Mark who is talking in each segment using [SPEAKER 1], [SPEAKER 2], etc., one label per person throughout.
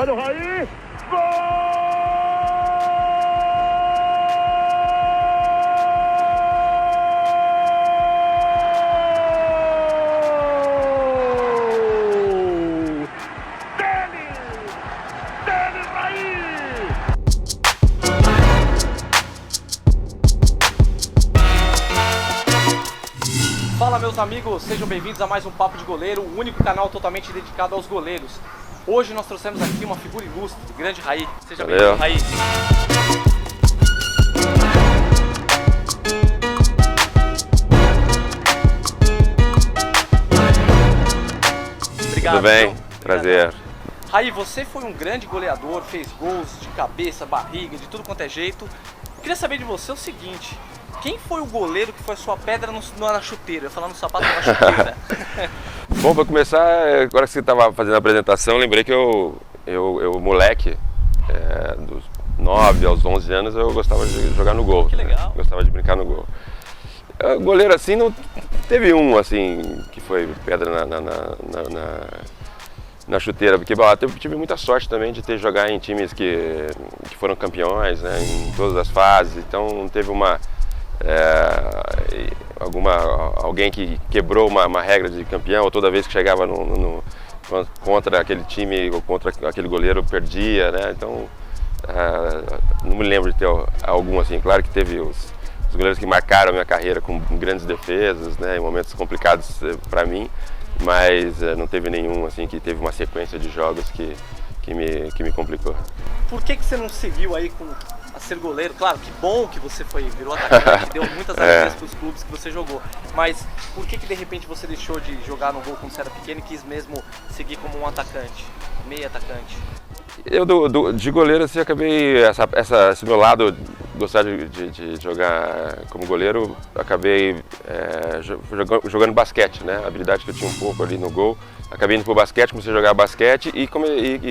[SPEAKER 1] Olha o Raí! Gol! Dele, Raí!
[SPEAKER 2] Fala, meus amigos, sejam bem-vindos a mais um Papo de Goleiro, o único canal totalmente dedicado aos goleiros. Hoje nós trouxemos aqui uma figura ilustre, grande Raí. Seja bem-vindo, Raí. Obrigado.
[SPEAKER 3] Tudo bem?
[SPEAKER 2] Então.
[SPEAKER 3] Prazer.
[SPEAKER 2] Raí, você foi um grande goleador, fez gols de cabeça, barriga, de tudo quanto é jeito. Eu queria saber de você o seguinte: quem foi o goleiro que foi a sua pedra na chuteira? Eu ia falar no sapato na chuteira.
[SPEAKER 3] Bom, para começar, agora que você estava fazendo a apresentação, lembrei que eu moleque, dos 9 aos 11 anos, eu gostava de jogar no gol.
[SPEAKER 2] Que legal.
[SPEAKER 3] Né? Gostava de brincar no gol. Goleiro assim, não teve um assim que foi pedra na chuteira, porque eu tive muita sorte também de ter jogado em times que foram campeões, né, em todas as fases, então não teve alguém que quebrou uma regra de campeão, ou toda vez que chegava contra aquele time ou contra aquele goleiro perdia, né? Então não me lembro de ter algum assim. Claro que teve os goleiros que marcaram a minha carreira com grandes defesas, né, em momentos complicados para mim, mas não teve nenhum assim que teve uma sequência de jogos que me complicou.
[SPEAKER 2] Por que você não seguiu aí a ser goleiro? Claro, que bom que você virou atacante, que deu muitas alegrias para os clubes que você jogou. Mas por que de repente você deixou de jogar no gol quando você era pequeno e quis mesmo seguir como um atacante, meio atacante?
[SPEAKER 3] Eu de goleiro assim, acabei esse meu lado gostar de jogar como goleiro, acabei jogando basquete, né? A habilidade que eu tinha um pouco ali no gol, acabei indo pro basquete, comecei a jogar basquete e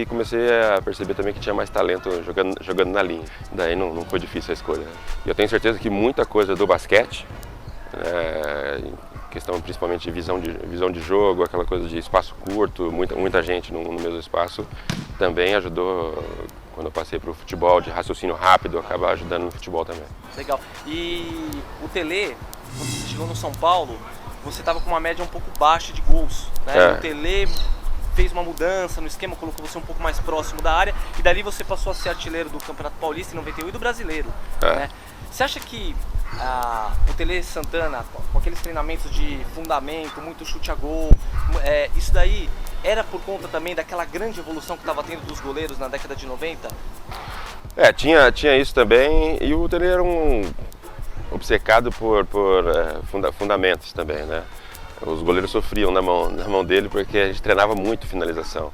[SPEAKER 3] comecei a perceber também que tinha mais talento jogando na linha. Daí não foi difícil a escolha, né? E eu tenho certeza que muita coisa do basquete, questão principalmente de visão de jogo, aquela coisa de espaço curto, muita gente no mesmo espaço, também ajudou quando eu passei para o futebol, de raciocínio rápido, acabar ajudando no futebol também.
[SPEAKER 2] Legal. E o Tele, quando você chegou no São Paulo, você estava com uma média um pouco baixa de gols, né? O Tele fez uma mudança no esquema, colocou você um pouco mais próximo da área e dali você passou a ser artilheiro do Campeonato Paulista em 91 e do Brasileiro, né? Você acha que o Tele Santana, com aqueles treinamentos de fundamento, muito chute a gol, isso daí era por conta também daquela grande evolução que estava tendo dos goleiros na década de 90?
[SPEAKER 3] Tinha isso também, e o Tele era obcecado por fundamentos também, né? Os goleiros sofriam na mão dele porque a gente treinava muito finalização.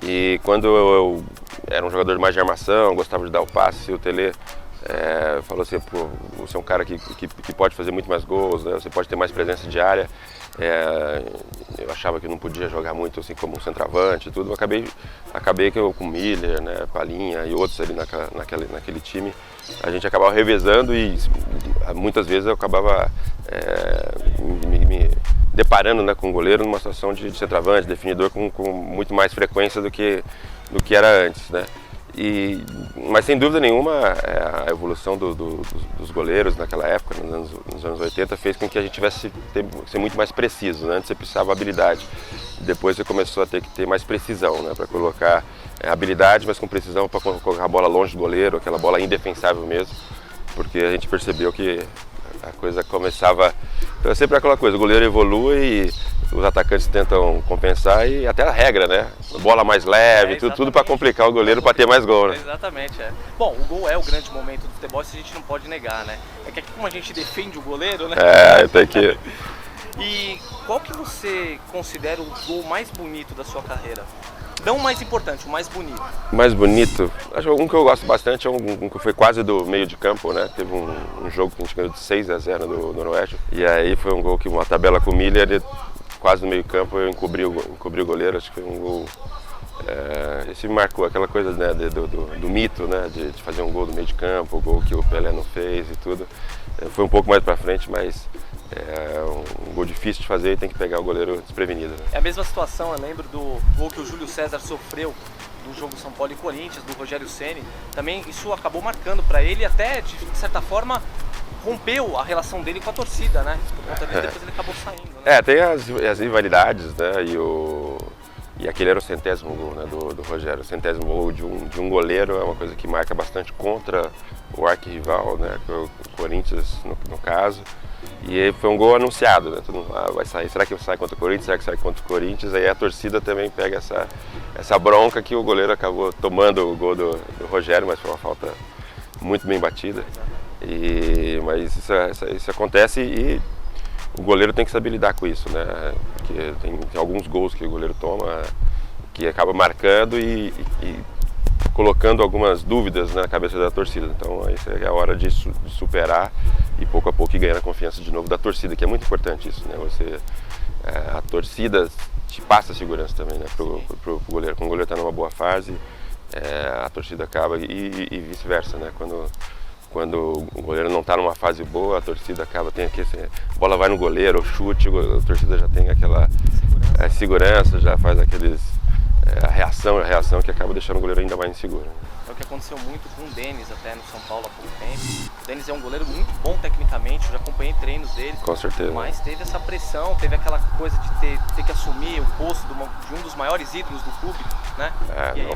[SPEAKER 3] E quando eu era um jogador mais de armação, gostava de dar o passe, o Tele falou assim: pô, você é um cara que pode fazer muito mais gols, né? Você pode ter mais presença de área. Eu achava que eu não podia jogar muito assim como um centroavante e tudo. Acabei que eu com Miller, né, Palinha e outros ali naquele time, a gente acabava revezando e muitas vezes eu acabava me deparando, né, com o goleiro numa situação de centroavante, definidor com muito mais frequência do que era antes, né? Mas sem dúvida nenhuma a evolução dos goleiros naquela época, nos anos 80, fez com que a gente tivesse que ser muito mais preciso, né? Antes você precisava habilidade, depois você começou a ter que ter mais precisão, né? Para colocar habilidade, mas com precisão para colocar a bola longe do goleiro, aquela bola indefensável mesmo, porque a gente percebeu que a coisa começava... Então é sempre aquela coisa, o goleiro evolui e os atacantes tentam compensar e até a regra, né? Bola mais leve, tudo para complicar o goleiro para ter mais gol, né?
[SPEAKER 2] Exatamente, Bom, o gol é o grande momento do futebol, isso a gente não pode negar, né? É que aqui como a gente defende o goleiro, né?
[SPEAKER 3] Tem que...
[SPEAKER 2] E qual que você considera o gol mais bonito da sua carreira? Não o mais importante, o mais bonito.
[SPEAKER 3] Mais bonito? Acho que um que eu gosto bastante é um que foi quase do meio de campo, né? Teve um jogo que a gente ganhou de 6-0 do Noroeste. E aí foi um gol que uma tabela com o Miller, quase no meio campo, eu encobri o goleiro. Acho que foi um gol... esse me marcou, aquela coisa, né, do mito, né? De fazer um gol do meio de campo, o gol que o Pelé não fez e tudo. Foi um pouco mais pra frente, mas É um gol difícil de fazer e tem que pegar o goleiro desprevenido. Né?
[SPEAKER 2] É a mesma situação, eu lembro do gol que o Júlio César sofreu do jogo São Paulo e Corinthians, do Rogério Ceni. Também isso acabou marcando para ele e até, de certa forma, rompeu a relação dele com a torcida, né? Por conta disso, depois ele acabou saindo. Né?
[SPEAKER 3] Tem as rivalidades, né? E aquele era o 100º gol, né, do Rogério. O 100º gol de um goleiro é uma coisa que marca bastante contra o arquirrival, né, que é o Corinthians no caso. E foi um gol anunciado, né? Todo mundo, vai sair. Será que sai contra o Corinthians? Será que sai contra o Corinthians? Aí a torcida também pega essa bronca que o goleiro acabou tomando o gol do Rogério, mas foi uma falta muito bem batida. Mas isso acontece e o goleiro tem que saber lidar com isso, né? Porque tem alguns gols que o goleiro toma que acaba marcando e colocando algumas dúvidas na cabeça da torcida. Então essa é a hora de superar e pouco a pouco ir ganhando a confiança de novo da torcida, que é muito importante isso, né? A torcida te passa segurança também, né? Pro goleiro. Quando o goleiro está numa boa fase, a torcida acaba e vice-versa, né? Quando o goleiro não está numa fase boa, a torcida acaba, a bola vai no goleiro, o chute, a torcida já tem aquela segurança, já faz a reação que acaba deixando o goleiro ainda mais inseguro.
[SPEAKER 2] É o que aconteceu muito com o Denis até no São Paulo há pouco tempo. O Denis é um goleiro muito bom tecnicamente, eu já acompanhei treinos dele.
[SPEAKER 3] Com certeza.
[SPEAKER 2] Mas teve essa pressão, teve aquela coisa de ter que assumir o posto de um dos maiores ídolos do clube, né?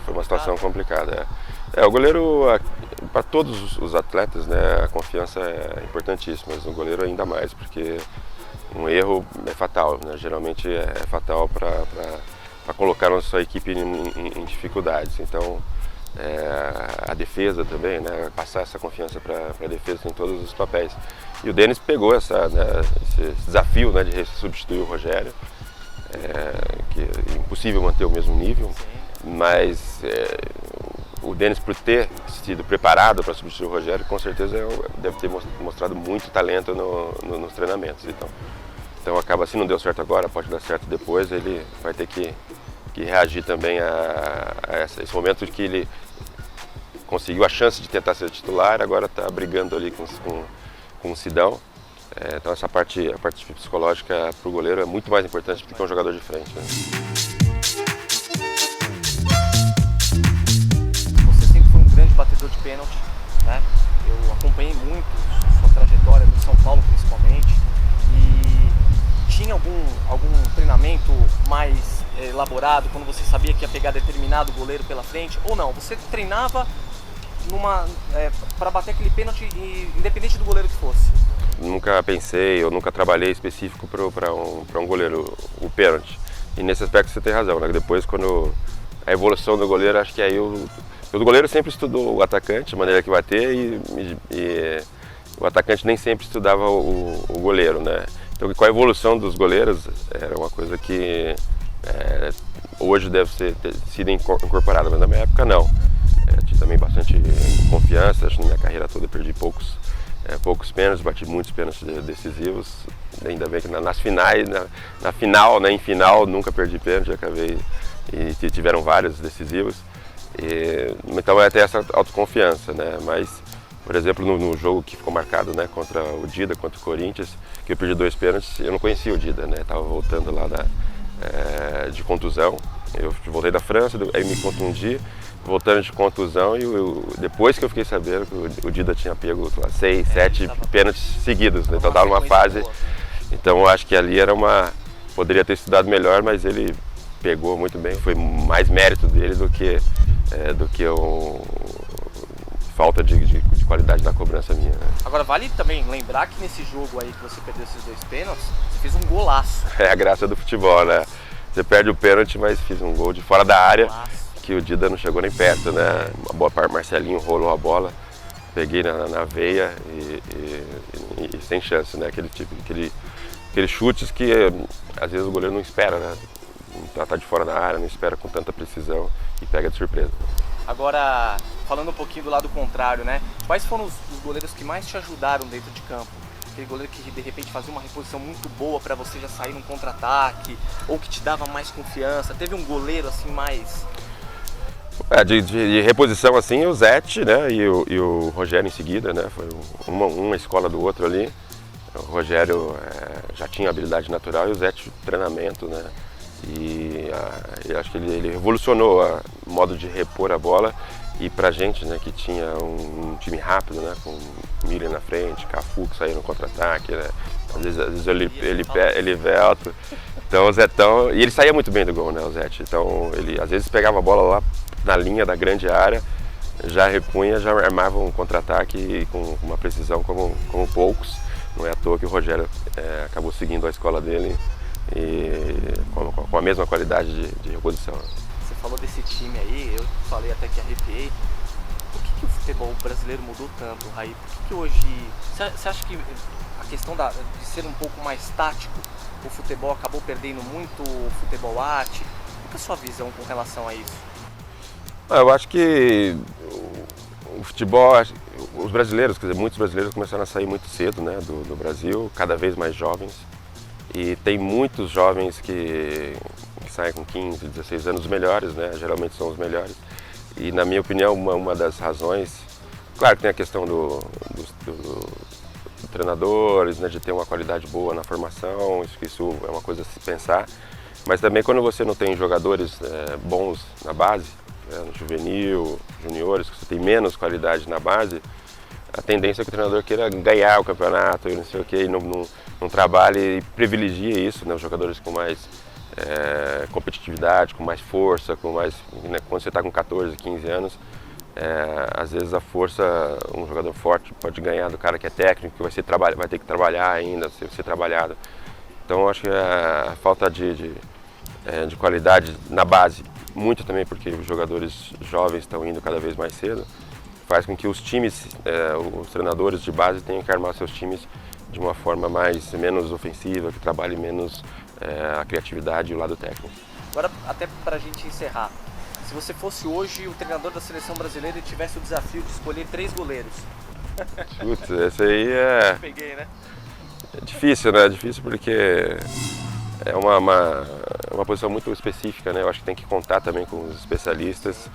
[SPEAKER 3] Foi uma situação complicada. O goleiro, para todos os atletas, né, a confiança é importantíssima, mas no goleiro ainda mais, porque um erro é fatal, né? Geralmente é fatal para colocar a sua equipe em dificuldades. Então, a defesa também, né? Passar essa confiança para a defesa em todos os papéis. E o Denis pegou esse desafio, né, de substituir o Rogério, que é impossível manter o mesmo nível, mas o Denis, por ter sido preparado para substituir o Rogério, com certeza deve ter mostrado muito talento nos treinamentos. Então acaba, se não deu certo agora, pode dar certo depois, ele vai ter que reagir também a esse momento de que ele conseguiu a chance de tentar ser titular, agora está brigando ali com o Sidão. Então a parte psicológica para o goleiro é muito mais importante do que um jogador de frente. Né?
[SPEAKER 2] Você sempre foi um grande batedor de pênalti, né? Eu acompanhei muito sua trajetória no São Paulo principalmente. E tinha algum treinamento mais elaborado quando você sabia que ia pegar determinado goleiro pela frente ou não? Você treinava para bater aquele pênalti independente do goleiro que fosse?
[SPEAKER 3] Nunca pensei, eu nunca trabalhei específico para um goleiro, o pênalti. E nesse aspecto você tem razão, né? Depois, quando a evolução do goleiro, acho que aí o goleiro sempre estudou o atacante, a maneira que bater, e o atacante nem sempre estudava o goleiro, né? Então, com a evolução dos goleiros, era uma coisa que hoje deve ter sido incorporada, mas na minha época não. Tinha também bastante confiança, acho que na minha carreira toda eu perdi poucos pênaltis, bati muitos pênaltis decisivos, ainda bem que nas finais, em final nunca perdi pênalti, acabei e tiveram vários decisivos. Então é ter essa autoconfiança, né? Mas, por exemplo, no jogo que ficou marcado, né, contra o Dida, contra o Corinthians, que eu perdi 2 pênaltis, eu não conhecia o Dida, né? Tava voltando lá de contusão. Eu voltei da França, aí me contundi, voltando de contusão, e depois que eu fiquei sabendo que o Dida tinha pego 6, 7 pênaltis seguidos, né? Então estava numa fase. Então eu acho que ali poderia ter estudado melhor, mas ele pegou muito bem. Foi mais mérito dele do que falta de qualidade na cobrança minha. Né?
[SPEAKER 2] Agora vale também lembrar que nesse jogo aí que você perdeu esses 2 pênaltis, você fez um golaço.
[SPEAKER 3] É a graça do futebol, né? Você perde o pênalti, mas fiz um gol de fora da área, que o Dida não chegou nem perto, né? A boa parte, Marcelinho rolou a bola, peguei na veia e sem chance, né? Aqueles chutes que às vezes o goleiro não espera, né? Tá de fora da área, não espera com tanta precisão e pega de surpresa.
[SPEAKER 2] Agora, falando um pouquinho do lado contrário, né? Quais foram os goleiros que mais te ajudaram dentro de campo? Aquele goleiro que de repente fazia uma reposição muito boa para você já sair num contra-ataque, ou que te dava mais confiança? Teve um goleiro assim mais...
[SPEAKER 3] De reposição assim, o Zete, né, e o Rogério em seguida, né? Foi uma escola do outro ali. O Rogério já tinha habilidade natural e o Zete treinamento, né? E acho que ele revolucionou o modo de repor a bola. E pra gente, né, que tinha um time rápido, né, com Miller na frente, Cafu que saía no contra-ataque, né? Às vezes ele velto. Então o Zetão, e ele saía muito bem do gol, né, o Zete. Então ele às vezes pegava a bola lá na linha da grande área, já repunha, já armava um contra-ataque com uma precisão como poucos. Não é à toa que o Rogério acabou seguindo a escola dele e com a mesma qualidade de reposição.
[SPEAKER 2] Você falou desse time aí, eu falei até que arrepiei. Por que o futebol brasileiro mudou tanto, Raí? Por que hoje... Você acha que a questão de ser um pouco mais tático, o futebol acabou perdendo muito o futebol arte? Qual é a sua visão com relação a isso?
[SPEAKER 3] Eu acho que o futebol, os brasileiros, quer dizer, muitos brasileiros começaram a sair muito cedo, né, do Brasil, cada vez mais jovens. E tem muitos jovens que saem com 15, 16 anos, os melhores, né? Geralmente são os melhores. E na minha opinião, uma das razões, claro que tem a questão dos treinadores, né? De ter uma qualidade boa na formação, isso é uma coisa a se pensar. Mas também quando você não tem jogadores bons na base, no juvenil, juniores, que você tem menos qualidade na base, a tendência é que o treinador queira ganhar o campeonato e não sei o que, e não trabalhe e privilegie isso, né? Os jogadores com mais competitividade, com mais força, né? Quando você está com 14, 15 anos, às vezes a força, um jogador forte pode ganhar do cara que é técnico, que vai ter que trabalhar ainda, ser trabalhado. Então acho que a falta de qualidade na base, muito também porque os jogadores jovens estão indo cada vez mais cedo, faz com que os times, os treinadores de base tenham que armar seus times de uma forma menos ofensiva, que trabalhe menos a criatividade e o lado técnico.
[SPEAKER 2] Agora, até para a gente encerrar, se você fosse hoje o treinador da seleção brasileira e tivesse o desafio de escolher 3 goleiros.
[SPEAKER 3] Putz, esse aí
[SPEAKER 2] Peguei, né?
[SPEAKER 3] é difícil, né? É difícil porque é uma posição muito específica, né? Eu acho que tem que contar também com os especialistas,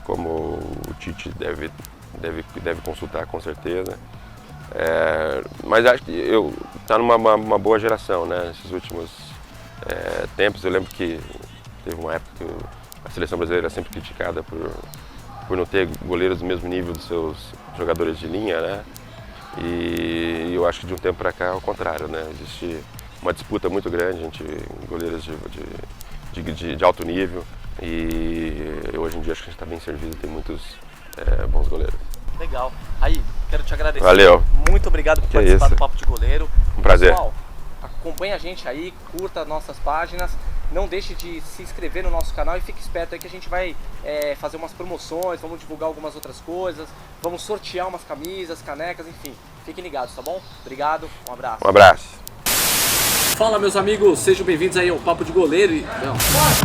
[SPEAKER 3] como o Tite deve consultar com certeza. Mas acho que está numa boa geração, né? Nesses últimos tempos. Eu lembro que teve uma época que a seleção brasileira era sempre criticada por não ter goleiros do mesmo nível dos seus jogadores de linha, né? E eu acho que de um tempo para cá é o contrário, né? Existe uma disputa muito grande entre goleiros de alto nível e hoje em dia acho que a gente está bem servido, tem muitos bons goleiros.
[SPEAKER 2] Legal. Aí, quero te agradecer.
[SPEAKER 3] Valeu.
[SPEAKER 2] Muito obrigado por participar do Papo de Goleiro.
[SPEAKER 3] Um prazer.
[SPEAKER 2] Pessoal, acompanha a gente aí, curta nossas páginas, não deixe de se inscrever no nosso canal e fique esperto aí que a gente vai fazer umas promoções, vamos divulgar algumas outras coisas, vamos sortear umas camisas, canecas, enfim. Fiquem ligados, tá bom? Obrigado, um abraço.
[SPEAKER 3] Um abraço.
[SPEAKER 2] Fala, meus amigos, sejam bem-vindos aí ao Papo de Goleiro. Alô, som.